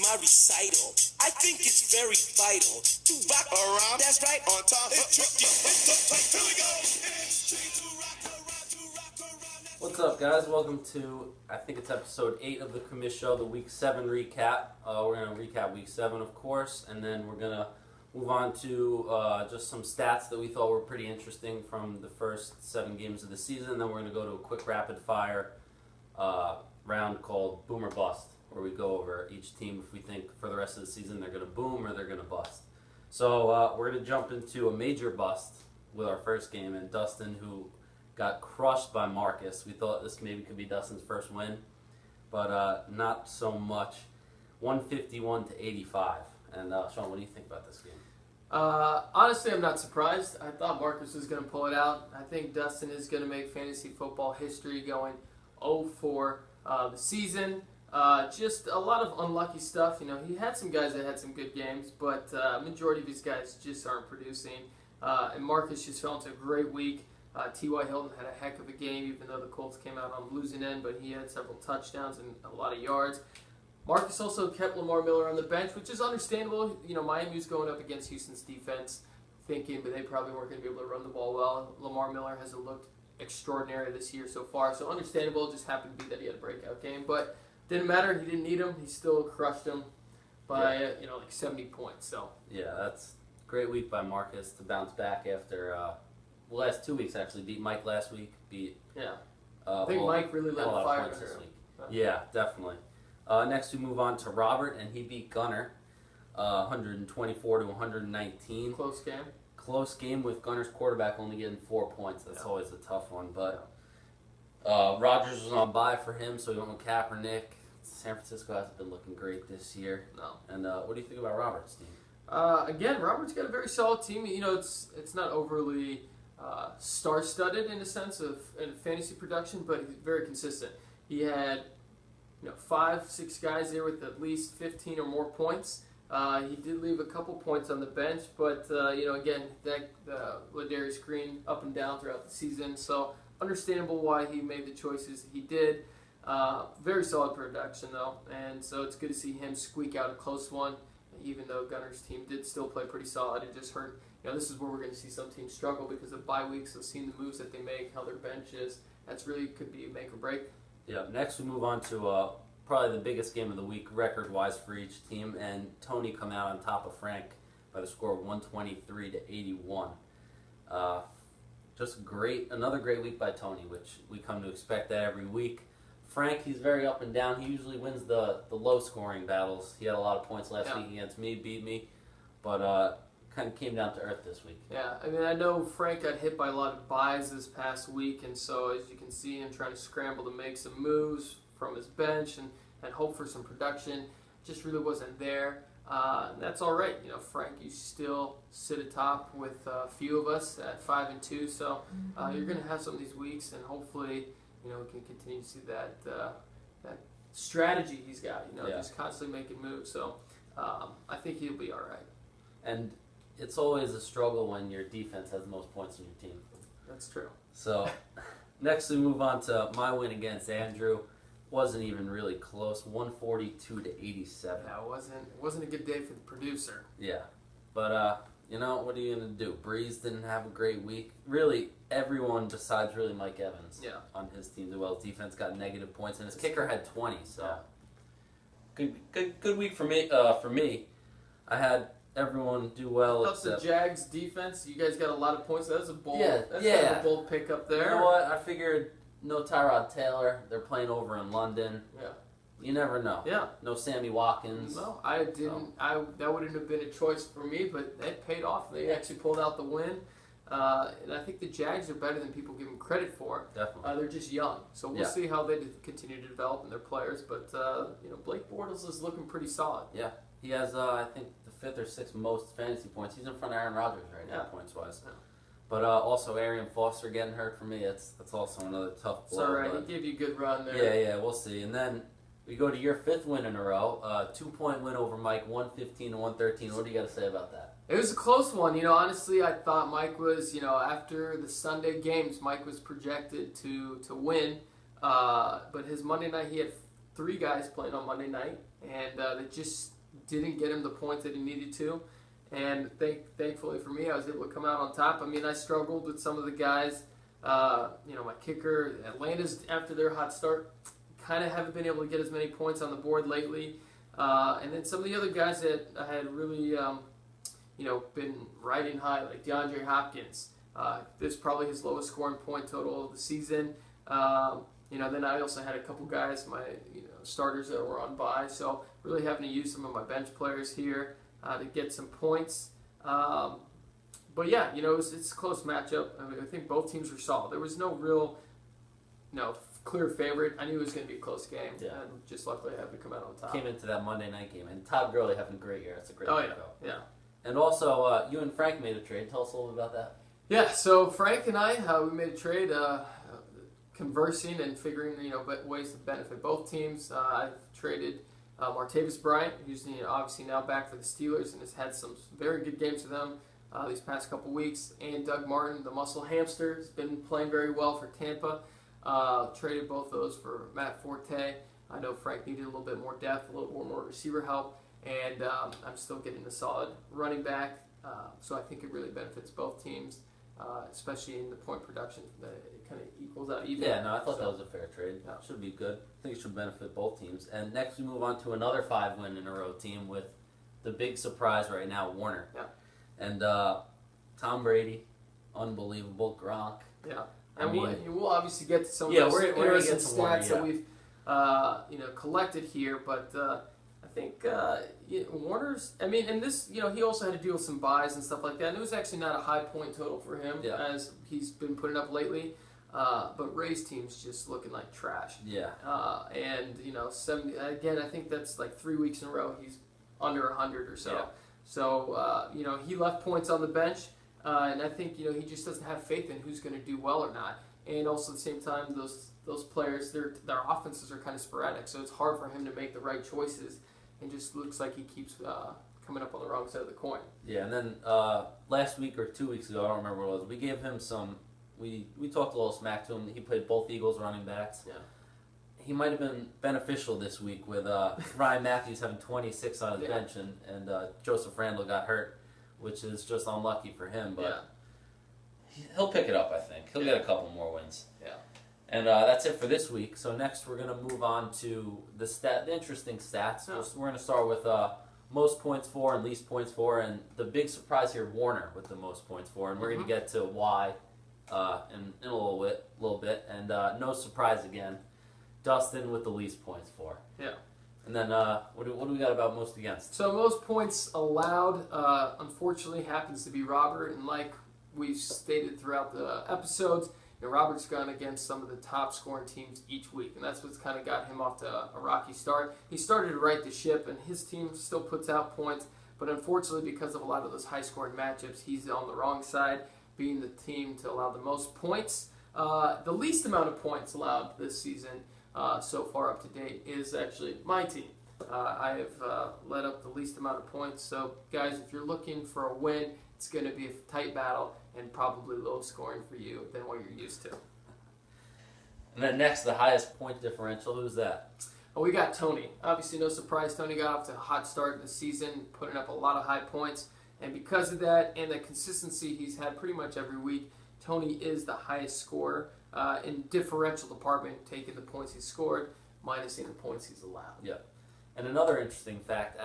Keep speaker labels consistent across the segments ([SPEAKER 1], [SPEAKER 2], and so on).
[SPEAKER 1] my recital. I think it's very vital to rock around. That's right, on top. Here we go.
[SPEAKER 2] What's up, guys? Welcome to, I think it's episode 8 of the Commish show, the Week 7 recap. We're going to recap Week 7, of course, and then we're going to move on to just some stats that we thought were pretty interesting from the first 7 games of the season. Then we're going to go to a quick rapid-fire round called Boom or Bust, where we go over each team if we think for the rest of the season they're going to boom or they're going to bust. So we're going to jump into a major bust with our first game, and Dustin, who got crushed by Marcus. We thought this maybe could be Dustin's first win, but not so much. 151-85. And Sean, what do you think about this game?
[SPEAKER 3] Honestly, I'm not surprised. I thought Marcus was going to pull it out. I think Dustin is going to make fantasy football history, going 0-4 the season. Just a lot of unlucky stuff. You know, he had some guys that had some good games, but majority of these guys just aren't producing. And Marcus just fell into a great week. T.Y. Hilton had a heck of a game, even though the Colts came out on the losing end, but he had several touchdowns and a lot of yards. Marcus also kept Lamar Miller on the bench, which is understandable. You know, Miami was going up against Houston's defense, thinking, but they probably weren't going to be able to run the ball well. Lamar Miller hasn't looked extraordinary this year so far, so understandable. It just happened to be that he had a breakout game, but didn't matter. He didn't need him. He still crushed him by like 70 points. So
[SPEAKER 2] yeah, that's a great week by Marcus to bounce back after the last 2 weeks. Actually, beat Mike last week.
[SPEAKER 3] I think Mike really lit the fire
[SPEAKER 2] this week. Yeah, definitely. Next, we move on to Robert, and he beat Gunner 124-119.
[SPEAKER 3] Close game.
[SPEAKER 2] Close game with Gunner's quarterback only getting 4 points. That's always a tough one. But Rodgers was on bye for him, so he went with Kaepernick. San Francisco hasn't been looking great this year.
[SPEAKER 3] No.
[SPEAKER 2] And what do you think about Robert's team?
[SPEAKER 3] Again, Robert's got a very solid team. You know, it's not overly star-studded in a sense of in fantasy production, but he's very consistent. He had 5-6 guys there with at least 15 or more points. He did leave a couple points on the bench, but again, Ladarius Green up and down throughout the season, so understandable why he made the choices he did. Very solid production though, and so it's good to see him squeak out a close one, even though Gunner's team did still play pretty solid. It just hurt. This is where we're going to see some teams struggle because of bye weeks, of seeing the moves that they make, how their bench is. That's really could be a make or break.
[SPEAKER 2] Yeah, next we move on to probably the biggest game of the week record-wise for each team, and Tony come out on top of Frank by the score of 123-81. Just another great week by Tony, which we come to expect that every week. Frank, he's very up and down. He usually wins the low-scoring battles. He had a lot of points last week against me, beat me, but kind of came down to earth this week.
[SPEAKER 3] Yeah, I mean, I know Frank got hit by a lot of buys this past week, and so as you can see him trying to scramble to make some moves from his bench and hope for some production, just really wasn't there. And that's all right. Frank, you still sit atop with a few of us at 5-2, so you're going to have some of these weeks, and hopefully, we can continue to see that strategy he's got. Just constantly making moves. So I think he'll be all right.
[SPEAKER 2] And it's always a struggle when your defense has the most points on your team.
[SPEAKER 3] That's true.
[SPEAKER 2] So next we move on to my win against Andrew. Wasn't even really close, 142-87.
[SPEAKER 3] Yeah, it wasn't a good day for the producer.
[SPEAKER 2] Yeah, but what are you gonna do? Breeze didn't have a great week. Really, everyone besides really Mike Evans on his team did well. His defense got negative points, and his kicker had 20. So good week for me. I had everyone do well.
[SPEAKER 3] Up the Jags defense, you guys got a lot of points. That was a bold. That's
[SPEAKER 2] kind
[SPEAKER 3] of a bold pick up there.
[SPEAKER 2] You know what? I figured no Tyrod Taylor. They're playing over in London.
[SPEAKER 3] Yeah.
[SPEAKER 2] You never know.
[SPEAKER 3] Yeah.
[SPEAKER 2] No Sammy Watkins.
[SPEAKER 3] No, I didn't. That wouldn't have been a choice for me, but it paid off. They actually pulled out the win. And I think the Jags are better than people give them credit for.
[SPEAKER 2] Definitely.
[SPEAKER 3] They're just young. So we'll see how they continue to develop in their players. But, Blake Bortles is looking pretty solid.
[SPEAKER 2] Yeah. He has, I think, the 5th or 6th most fantasy points. He's in front of Aaron Rodgers right now, points-wise. Yeah. But also Arian Foster getting hurt for me. That's also another tough blow.
[SPEAKER 3] It's all right. He gave you a good run there.
[SPEAKER 2] Yeah, we'll see. And then we go to your 5th win in a row. 2-point win over Mike, 115-113. What do you got to say about that?
[SPEAKER 3] It was a close one. Honestly, I thought Mike was, after the Sunday games, Mike was projected to win. But his Monday night, he had 3 guys playing on Monday night, and they just didn't get him the points that he needed to. And thankfully for me, I was able to come out on top. I mean, I struggled with some of the guys. My kicker, Atlanta's, after their hot start, kind of haven't been able to get as many points on the board lately. And then some of the other guys that I had really, been riding high, like DeAndre Hopkins. This is probably his lowest scoring point total of the season. Then I also had a couple guys, my starters that were on bye, so really having to use some of my bench players here to get some points. But yeah, it's a close matchup. I mean, I think both teams were solid. There was no real, clear favorite. I knew it was going to be a close game, and just luckily I happened to come out on top.
[SPEAKER 2] Came into that Monday night game, and Todd Gurley having a great year. That's a great
[SPEAKER 3] yeah.
[SPEAKER 2] And also, you and Frank made a trade. Tell us a little bit about that.
[SPEAKER 3] Yeah, so Frank and I, we made a trade, conversing and figuring, ways to benefit both teams. I've traded Martavis Bryant, who's obviously now back for the Steelers and has had some very good games for them these past couple weeks. And Doug Martin, the muscle hamster, has been playing very well for Tampa. Traded both those for Matt Forte. I know Frank needed a little bit more depth, a little more receiver help, and I'm still getting a solid running back. So I think it really benefits both teams, especially in the point production. It kind of equals out even.
[SPEAKER 2] Yeah, no, I thought that was a fair trade. Yeah. Should be good. I think it should benefit both teams. And next we move on to another 5-win-in-a-row team with the big surprise right now, Warner.
[SPEAKER 3] Yeah.
[SPEAKER 2] And Tom Brady, unbelievable. Gronk.
[SPEAKER 3] Yeah. And we'll obviously get to some of those interesting stats that we've collected here, but I think Warner's. I mean, and this, he also had to deal with some buys and stuff like that. And it was actually not a high point total for him as he's been putting up lately. But Ray's team's just looking like trash.
[SPEAKER 2] Yeah.
[SPEAKER 3] And 70 again. I think that's like 3 weeks in a row he's under 100 or so.
[SPEAKER 2] Yeah.
[SPEAKER 3] So he left points on the bench. And I think he just doesn't have faith in who's going to do well or not. And also at the same time, those players, their offenses are kind of sporadic, so it's hard for him to make the right choices. And just looks like he keeps coming up on the wrong side of the coin.
[SPEAKER 2] Yeah, and then last week or 2 weeks ago, I don't remember what it was. We gave him some. We talked a little smack to him. He played both Eagles running backs.
[SPEAKER 3] Yeah.
[SPEAKER 2] He might have been beneficial this week with Ryan Matthews having 26 on his bench, and Joseph Randle got hurt, which is just unlucky for him, but he'll pick it up, I think. He'll get a couple more wins.
[SPEAKER 3] Yeah.
[SPEAKER 2] And that's it for this week. So next we're going to move on to the interesting stats.
[SPEAKER 3] Yeah.
[SPEAKER 2] We're going to start with most points for and least points for, and the big surprise here, Warner with the most points for, and we're going to get to why in a little bit. And no surprise again, Dustin with the least points for.
[SPEAKER 3] Yeah.
[SPEAKER 2] And then what do we got about most against?
[SPEAKER 3] So most points allowed, unfortunately, happens to be Robert. And like we've stated throughout the episodes, Robert's gone against some of the top scoring teams each week. And that's what's kind of got him off to a rocky start. He started to right the ship, and his team still puts out points. But unfortunately, because of a lot of those high scoring matchups, he's on the wrong side, being the team to allow the most points. The least amount of points allowed this season so far up to date is actually my team. I have led up the least amount of points. So, guys, if you're looking for a win, it's going to be a tight battle and probably low scoring for you than what you're used to.
[SPEAKER 2] And then next, the highest point differential. Who's that?
[SPEAKER 3] Oh, we got Tony. Obviously, no surprise. Tony got off to a hot start in the season, putting up a lot of high points. And because of that and the consistency he's had pretty much every week, Tony is the highest scorer in differential department, taking the points he scored, minusing the points he's allowed.
[SPEAKER 2] Yeah. And another interesting fact,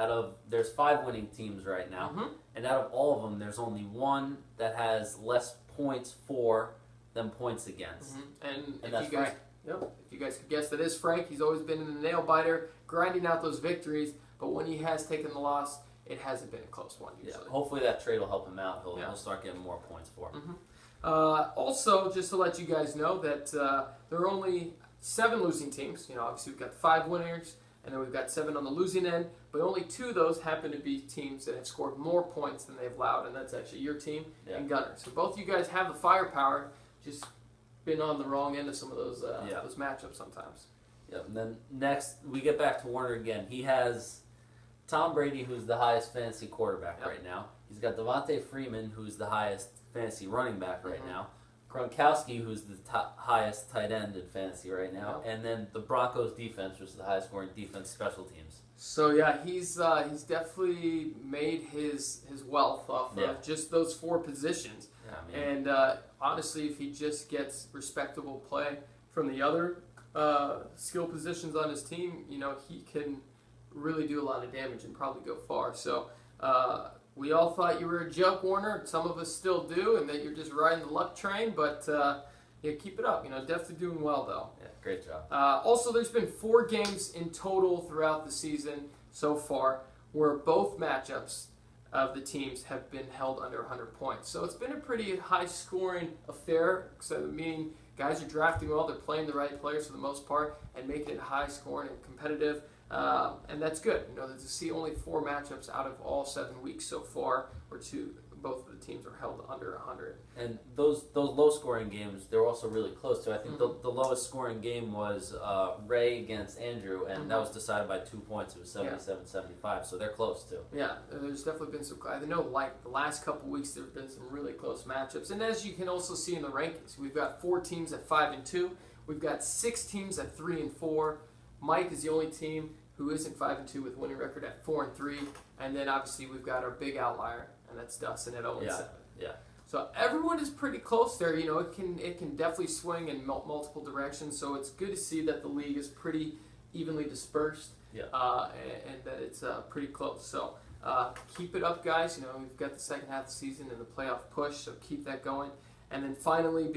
[SPEAKER 2] there's 5 winning teams right now, and out of all of them, there's only one that has less points for than points against.
[SPEAKER 3] And
[SPEAKER 2] that's Frank.
[SPEAKER 3] Yep. If you guys could guess, that is Frank. He's always been in the nail biter, grinding out those victories, but when he has taken the loss, it hasn't been a close one usually.
[SPEAKER 2] Yeah, hopefully that trade will help him out. He'll start getting more points for him.
[SPEAKER 3] Also, just to let you guys know that there are only 7 losing teams. Obviously we've got 5 winners, and then we've got 7 on the losing end, but only 2 of those happen to be teams that have scored more points than they've allowed, and that's actually your team and Gunner. So both of you guys have the firepower, just been on the wrong end of some of those matchups sometimes.
[SPEAKER 2] Yep. And then next, we get back to Warner again. He has Tom Brady, who's the highest fantasy quarterback right now. He's got Devontae Freeman, who's the highest fantasy running back right now. Gronkowski, who's the highest tight end in fantasy right now, and then the Broncos defense, which is the highest scoring defense, special teams.
[SPEAKER 3] So yeah, he's definitely made his wealth off of just those 4 positions.
[SPEAKER 2] Yeah,
[SPEAKER 3] and honestly, if he just gets respectable play from the other skill positions on his team, he can really do a lot of damage and probably go far. So we all thought you were a joke, Warner. Some of us still do, and that you're just riding the luck train. But keep it up. Definitely doing well though.
[SPEAKER 2] Yeah, great job.
[SPEAKER 3] Also, there's been 4 games in total throughout the season so far where both matchups of the teams have been held under 100 points. So it's been a pretty high-scoring affair. So meaning guys are drafting well, they're playing the right players for the most part, and making it high-scoring and competitive. And that's good. To see only 4 matchups out of all 7 weeks so far, where both of the teams are held under 100.
[SPEAKER 2] And those low-scoring games, they're also really close too. I think the lowest scoring game was Ray against Andrew, and that was decided by 2 points. It was 77-75, so they're close too.
[SPEAKER 3] Yeah, there's definitely been some. I know, like the last couple weeks, there have been some really close matchups. And as you can also see in the rankings, we've got 4 teams at 5-2. We've got 6 teams at 3-4. Mike is the only team who isn't 5-2 with winning record at 4-3. And then obviously we've got our big outlier, and that's Dustin at 0-7.
[SPEAKER 2] Yeah.
[SPEAKER 3] So everyone is pretty close there. It can definitely swing in multiple directions. So it's good to see that the league is pretty evenly dispersed.
[SPEAKER 2] Yeah.
[SPEAKER 3] And that it's pretty close. So keep it up, guys. We've got the second half of the season and the playoff push, so keep that going. And then finally,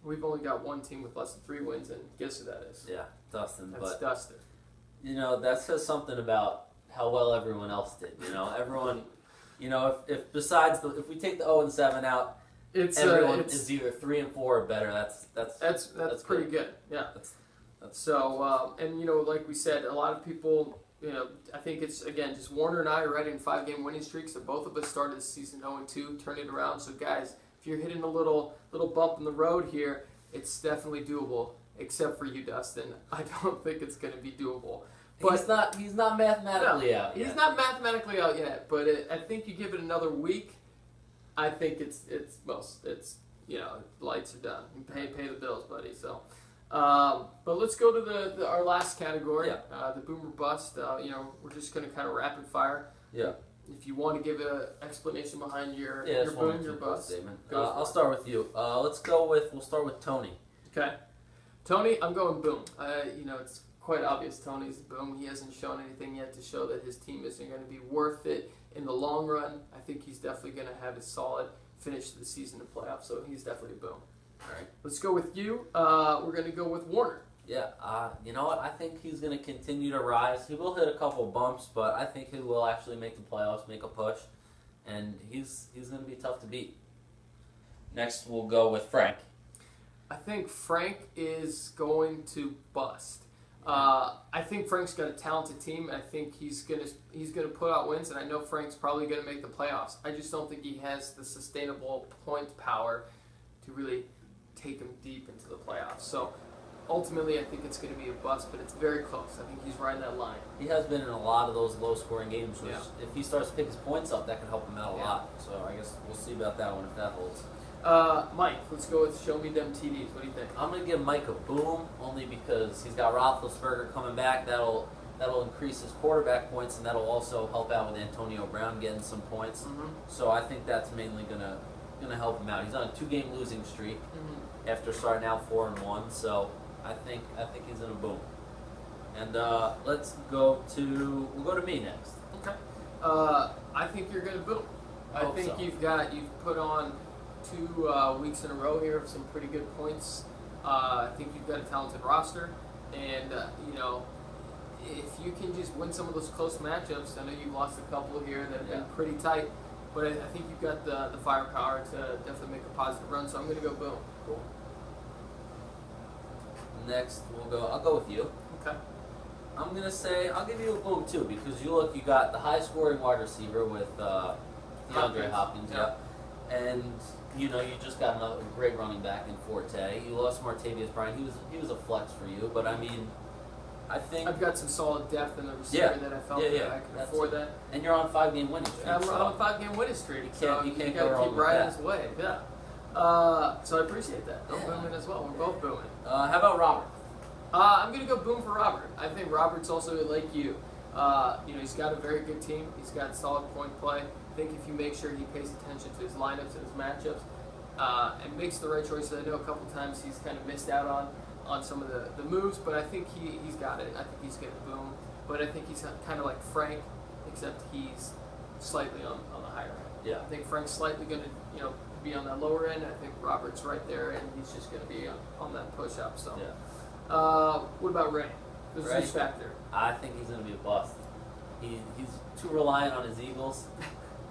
[SPEAKER 3] we've only got 1 team with less than 3 wins, and guess who that is?
[SPEAKER 2] Yeah, Dustin.
[SPEAKER 3] That's Dustin.
[SPEAKER 2] That says something about how well everyone else did. Everyone, if besides if we take the 0-7 out, everyone is either 3-4 or better. That's
[SPEAKER 3] pretty good. Yeah.
[SPEAKER 2] That's
[SPEAKER 3] so and like we said, a lot of people. I think it's again just Warner and I are right in 5-game winning streaks. So both of us started the season 0-2, turned it around. So guys, if you're hitting a little bump in the road here, it's definitely doable. Except for you, Dustin. I don't think it's going to be doable. But
[SPEAKER 2] he's not mathematically out yet.
[SPEAKER 3] He's not mathematically out yet. But I think you give it another week, I think it's lights are done. You pay the bills, buddy. So, but let's go to our last category, the boom or bust. We're just going to kind of rapid fire.
[SPEAKER 2] Yeah.
[SPEAKER 3] If you want to give an explanation behind your boom, your bust
[SPEAKER 2] statement. I'll start with you. We'll start with Tony.
[SPEAKER 3] Okay. Tony, I'm going boom. It's quite obvious Tony's boom. He hasn't shown anything yet to show that his team isn't going to be worth it in the long run. I think he's definitely going to have a solid finish to the season and playoffs, so he's definitely a boom.
[SPEAKER 2] All right.
[SPEAKER 3] Let's go with you. We're going to go with Warner.
[SPEAKER 2] Yeah, you know what? I think he's going to continue to rise. He will hit a couple bumps, but I think he will actually make the playoffs, make a push, and he's going to be tough to beat. Next, we'll go with Frank.
[SPEAKER 3] I think Frank is going to bust. I think Frank's got a talented team. I think he's gonna put out wins, and I know Frank's probably gonna make the playoffs. I just don't think he has the sustainable point power to really take him deep into the playoffs. So ultimately, I think it's gonna be a bust, but it's very close. I think he's riding that line.
[SPEAKER 2] He has been in a lot of those low-scoring games, which if he starts to pick his points up, that can help him out a lot. So I guess we'll see about that one if that holds.
[SPEAKER 3] Mike, let's go with show me them TDs. What do you think?
[SPEAKER 2] I'm gonna give Mike a boom only because he's got Roethlisberger coming back. That'll increase his quarterback points, and that'll also help out with Antonio Brown getting some points.
[SPEAKER 3] Mm-hmm.
[SPEAKER 2] So I think that's mainly gonna help him out. He's on a 2-game losing streak after starting out 4-1. So I think he's in a boom. And we'll go to me next.
[SPEAKER 3] Okay. I think you're gonna boom. I think so. You've put on 2 weeks in a row here of some pretty good points. I think you've got a talented roster, and if you can just win some of those close matchups, I know you've lost a couple here that have been pretty tight, but I think you've got the firepower to definitely make a positive run. So I'm going to go boom.
[SPEAKER 2] Cool. Next, I'll go with you.
[SPEAKER 3] Okay.
[SPEAKER 2] I'm gonna say I'll give you a boom too because you got the high scoring wide receiver with DeAndre Hopkins. Yeah. And you just got a great running back in Forte. You lost Martavius Bryant. He was a flex for you, but I mean, I think
[SPEAKER 3] I've got some solid depth in the receiver that I felt that I could afford that.
[SPEAKER 2] And you're on a 5-game winning streak.
[SPEAKER 3] I'm on a 5-game winning streak.
[SPEAKER 2] You can't go wrong
[SPEAKER 3] keep
[SPEAKER 2] with
[SPEAKER 3] riding
[SPEAKER 2] that.
[SPEAKER 3] his way. Yeah. So I appreciate that. I'm booming as well. We're both booming.
[SPEAKER 2] How about Robert?
[SPEAKER 3] I'm going to go boom for Robert. I think Robert's also like you. He's got a very good team. He's got solid point play. I think if you make sure he pays attention to his lineups and his matchups and makes the right choices. I know a couple times he's kind of missed out on some of the moves, but I think he's got it. I think he's going to boom. But I think he's kind of like Frank, except he's slightly on the higher end.
[SPEAKER 2] Yeah.
[SPEAKER 3] I think Frank's slightly going to be on that lower end. I think Robert's right there, and he's just going to be on that push up. So.
[SPEAKER 2] Yeah.
[SPEAKER 3] What about Ray? The
[SPEAKER 2] Ray?
[SPEAKER 3] Zeus factor.
[SPEAKER 2] I think he's going to be a bust. He's too reliant on his Eagles,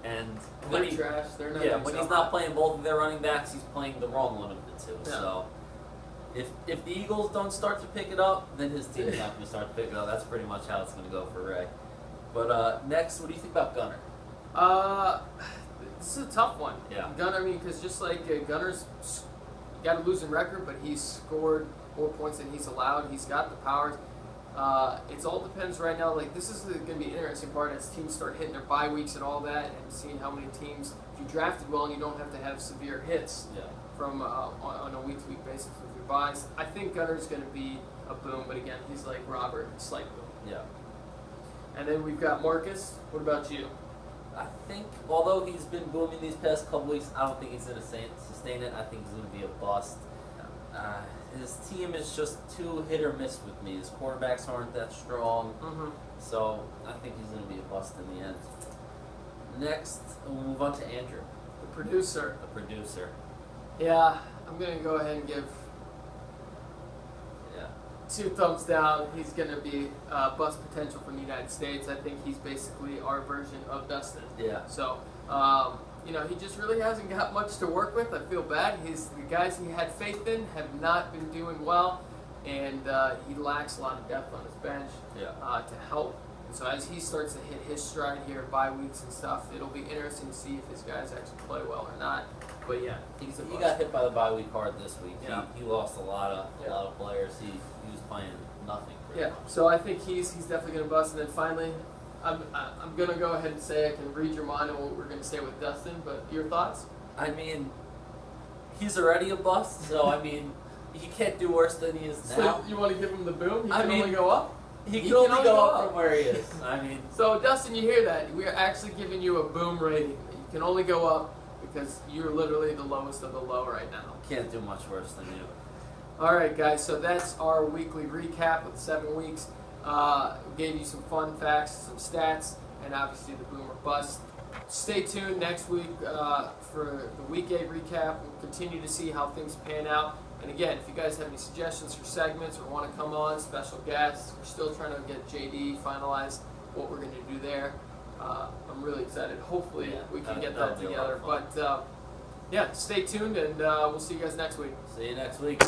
[SPEAKER 2] and
[SPEAKER 3] They're trash. They're not.
[SPEAKER 2] Yeah, when he's not playing both of their running backs, he's playing the wrong one of the two.
[SPEAKER 3] Yeah.
[SPEAKER 2] So, if the Eagles don't start to pick it up, then his team's not going to start to pick it up. That's pretty much how it's going to go for Ray. But next, what do you think about Gunner?
[SPEAKER 3] This is a tough one.
[SPEAKER 2] Yeah.
[SPEAKER 3] Gunner, because just like Gunner's got a losing record, but he's scored more points than he's allowed. He's got the powers. It all depends right now. Like, this is going to be an interesting part as teams start hitting their bye weeks and all that, and seeing how many teams, if you drafted well and you don't have to have severe hits from on a week-to-week basis with your buys. I think Gunner's going to be a boom, but again, he's like Robert, slight boom.
[SPEAKER 2] Yeah.
[SPEAKER 3] And then we've got Marcus. What about you?
[SPEAKER 2] I think, although he's been booming these past couple weeks, I don't think he's going to sustain it. I think he's going to be a bust. His team is just too hit or miss with me. His quarterbacks aren't that strong, so I think he's going to be a bust in the end. Next, we'll move on to Andrew.
[SPEAKER 3] The producer.
[SPEAKER 2] The producer.
[SPEAKER 3] Yeah, I'm going to go ahead and give 2 thumbs down. He's going to be bust potential from the United States. I think he's basically our version of Dustin.
[SPEAKER 2] Yeah.
[SPEAKER 3] So, he just really hasn't got much to work with. I feel bad. The guys he had faith in have not been doing well, and he lacks a lot of depth on his bench to help. And so as he starts to hit his stride here, bye weeks and stuff, it'll be interesting to see if his guys actually play well or not. But yeah,
[SPEAKER 2] he got hit by the bye week hard this week.
[SPEAKER 3] Yeah.
[SPEAKER 2] He lost a lot of players. He was playing nothing.
[SPEAKER 3] Yeah. So I think he's definitely going to bust. And then finally, I'm going to go ahead and say I can read your mind on what we're going to say with Dustin, but your thoughts?
[SPEAKER 2] I mean, he's already a bust, so I mean, he can't do worse than he is now.
[SPEAKER 3] So you want to give him the boom? He
[SPEAKER 2] I
[SPEAKER 3] can
[SPEAKER 2] mean,
[SPEAKER 3] only go up?
[SPEAKER 2] He can only go up from where he is. I mean.
[SPEAKER 3] So Dustin, you hear that? We are actually giving you a boom rating. You can only go up because you're literally the lowest of the low right now.
[SPEAKER 2] Can't do much worse than you.
[SPEAKER 3] All right, guys. So that's our weekly recap of the 7 weeks. We gave you some fun facts, some stats, and obviously the boom or bust. Stay tuned next week for the Week 8 recap. We'll continue to see how things pan out. And again, if you guys have any suggestions for segments or want to come on, special guests, we're still trying to get JD finalized what we're going to do there. I'm really excited. Hopefully we can get that together. But stay tuned, and we'll see you guys next week.
[SPEAKER 2] See you next week.